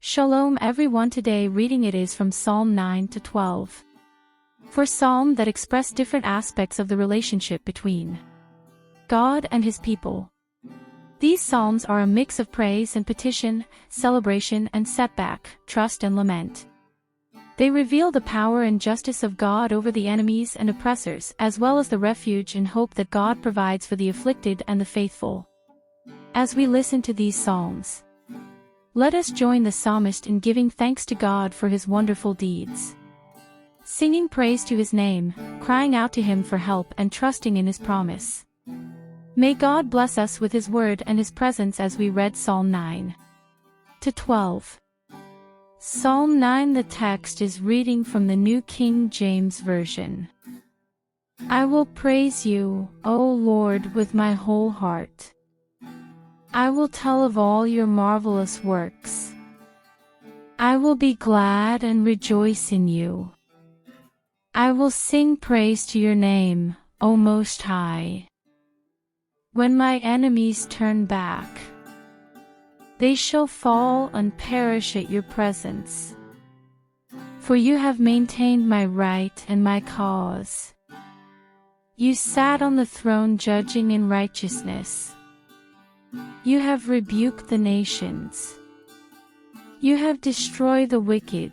Shalom everyone, today reading it is from Psalm 9 to 12. For psalm that express different aspects of the relationship between God and his people. These psalms are a mix of praise and petition, celebration and setback, trust and lament. They reveal the power and justice of God over the enemies and oppressors, as well as the refuge and hope that God provides for the afflicted and the faithful. As we listen to these psalms, let us join the psalmist in giving thanks to God for his wonderful deeds, singing praise to his name, crying out to him for help and trusting in his promise. May God bless us with his word and his presence as we read Psalm 9 to 12. Psalm 9. The text is reading from the New King James Version. I will praise you, O Lord, with my whole heart. I will tell of all your marvelous works. I will be glad and rejoice in you. I will sing praise to your name, O Most High. When my enemies turn back, they shall fall and perish at your presence. For you have maintained my right and my cause. You sat on the throne judging in righteousness. You have rebuked the nations. You have destroyed the wicked.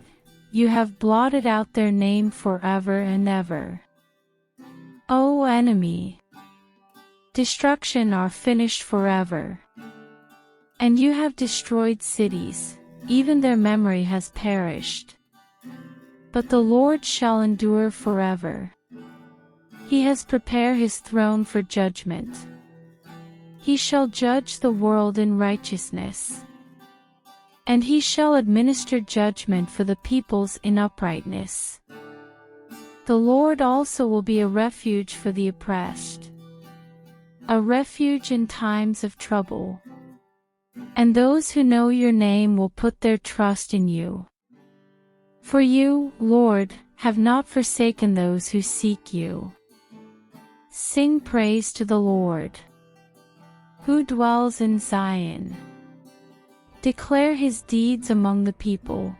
You have blotted out their name forever and ever. O enemy, destruction are finished forever. And you have destroyed cities, even their memory has perished. But the Lord shall endure forever. He has prepared his throne for judgment. He shall judge the world in righteousness, and he shall administer judgment for the peoples in uprightness. The Lord also will be a refuge for the oppressed, a refuge in times of trouble. And those who know your name will put their trust in you. For you, Lord, have not forsaken those who seek you. Sing praise to the Lord, who dwells in Zion. Declare his deeds among the people.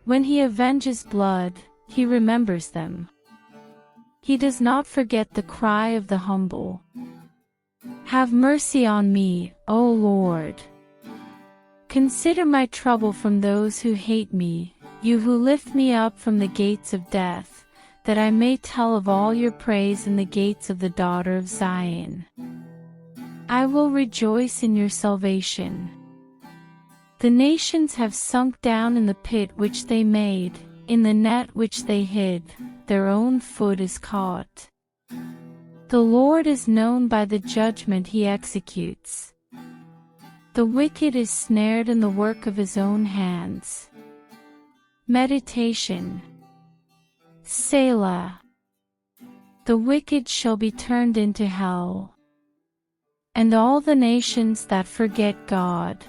When he avenges blood, he remembers them. He does not forget the cry of the humble. Have mercy on me, O Lord. Consider my trouble from those who hate me, you who lift me up from the gates of death, that I may tell of all your praise in the gates of the daughter of Zion. I will rejoice in your salvation. The nations have sunk down in the pit which they made, in the net which they hid, their own foot is caught. The Lord is known by the judgment he executes. The wicked is snared in the work of his own hands. Meditation. Selah. The wicked shall be turned into hell, and all the nations that forget God.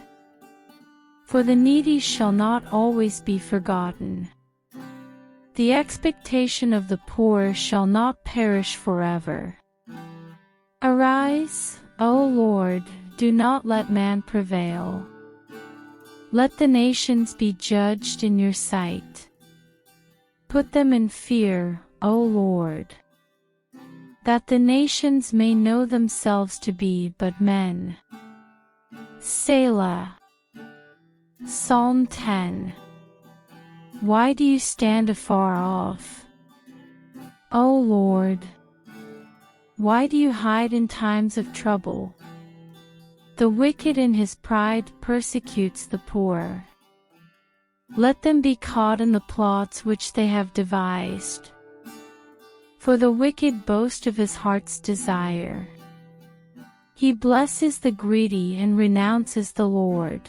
For the needy shall not always be forgotten. The expectation of the poor shall not perish forever. Arise, O Lord, do not let man prevail. Let the nations be judged in your sight. Put them in fear, O Lord, that the nations may know themselves to be but men. Selah. Psalm 10. Why do you stand afar off, O Lord? Why do you hide in times of trouble? The wicked in his pride persecutes the poor. Let them be caught in the plots which they have devised. For the wicked boast of his heart's desire. He blesses the greedy and renounces the Lord.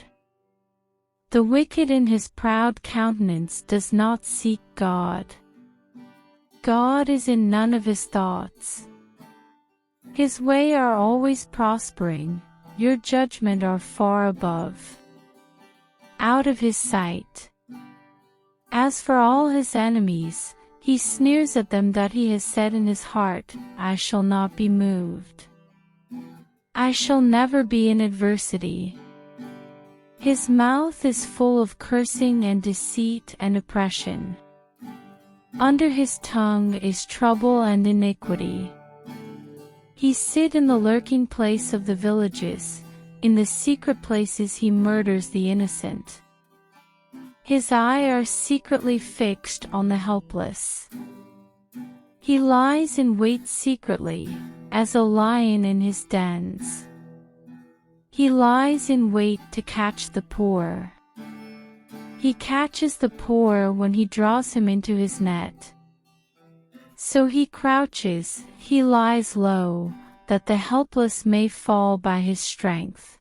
The wicked in his proud countenance does not seek God. God is in none of his thoughts. His way are always prospering, your judgment are far above, out of his sight. As for all his enemies, he sneers at them that he has said in his heart, I shall not be moved. I shall never be in adversity. His mouth is full of cursing and deceit and oppression. Under his tongue is trouble and iniquity. He sit in the lurking place of the villages, in the secret places he murders the innocent. His eyes are secretly fixed on the helpless. He lies in wait secretly, as a lion in his dens. He lies in wait to catch the poor. He catches the poor when he draws him into his net. So he crouches, he lies low, that the helpless may fall by his strength.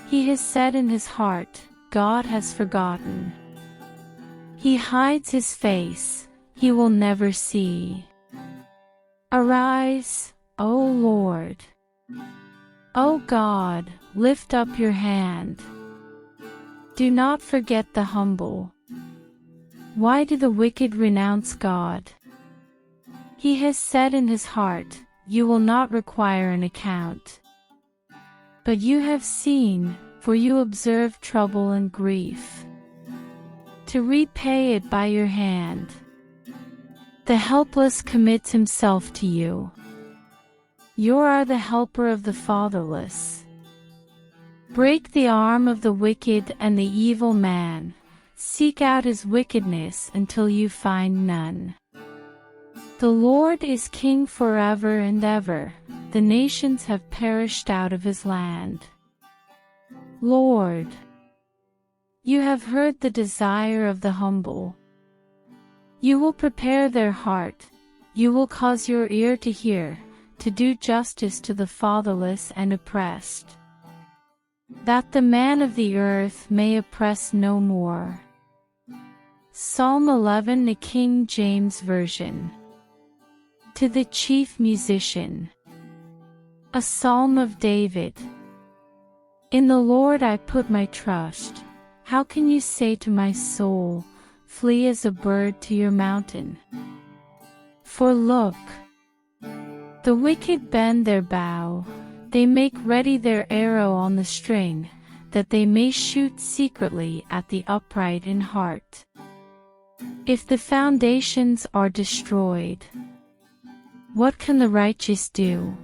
He has said in his heart, God has forgotten. He hides his face, he will never see. Arise, O Lord. O God, lift up your hand. Do not forget the humble. Why do the wicked renounce God? He has said in his heart, you will not require an account. But you have seen, for you observe trouble and grief, to repay it by your hand. The helpless commits himself to you. You are the helper of the fatherless. Break the arm of the wicked and the evil man. Seek out his wickedness until you find none. The Lord is king forever and ever. The nations have perished out of his land. Lord, you have heard the desire of the humble. You will prepare their heart. You will cause your ear to hear, to do justice to the fatherless and oppressed, that the man of the earth may oppress no more. Psalm 11, the King James Version. To the chief musician. A psalm of David. In the Lord I put my trust. How can you say to my soul, flee as a bird to your mountain? For look, the wicked bend their bow, they make ready their arrow on the string, that they may shoot secretly at the upright in heart. If the foundations are destroyed, what can the righteous do?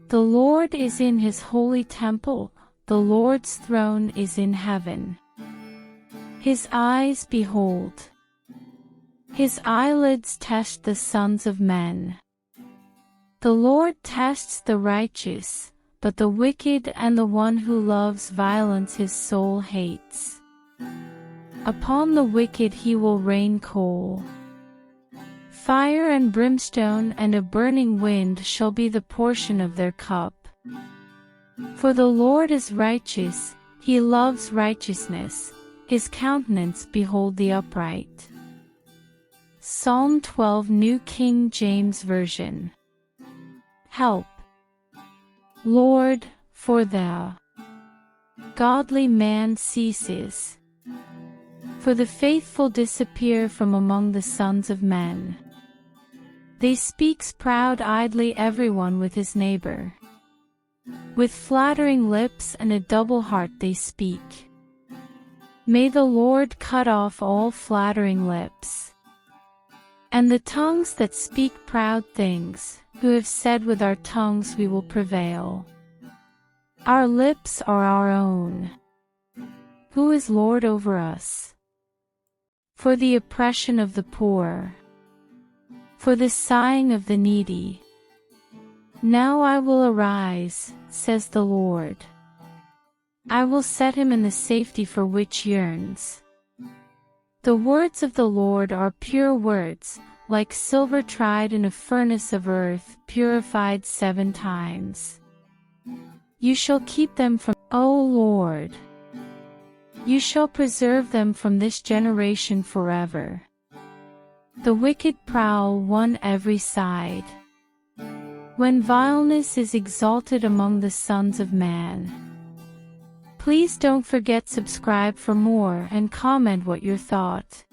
The Lord is in his holy temple, the Lord's throne is in heaven. His eyes behold. His eyelids test the sons of men. The Lord tests the righteous, but the wicked and the one who loves violence his soul hates. Upon the wicked he will rain coal. Fire and brimstone and a burning wind shall be the portion of their cup. For the Lord is righteous, he loves righteousness, his countenance behold the upright. Psalm 12, New King James Version. Help, Lord, for the godly man ceases, for the faithful disappear from among the sons of men. They speaks proud idly everyone with his neighbor. With flattering lips and a double heart they speak. May the Lord cut off all flattering lips, and the tongues that speak proud things, who have said with our tongues we will prevail. Our lips are our own. Who is Lord over us? For the oppression of the poor, for the sighing of the needy. Now I will arise, says the Lord. I will set him in the safety for which he yearns. The words of the Lord are pure words, like silver tried in a furnace of earth, purified 7 times. You shall keep them from, O Lord. You shall preserve them from this generation forever. The wicked prowl on every side. When vileness is exalted among the sons of man. Please don't forget subscribe for more and comment what your thought.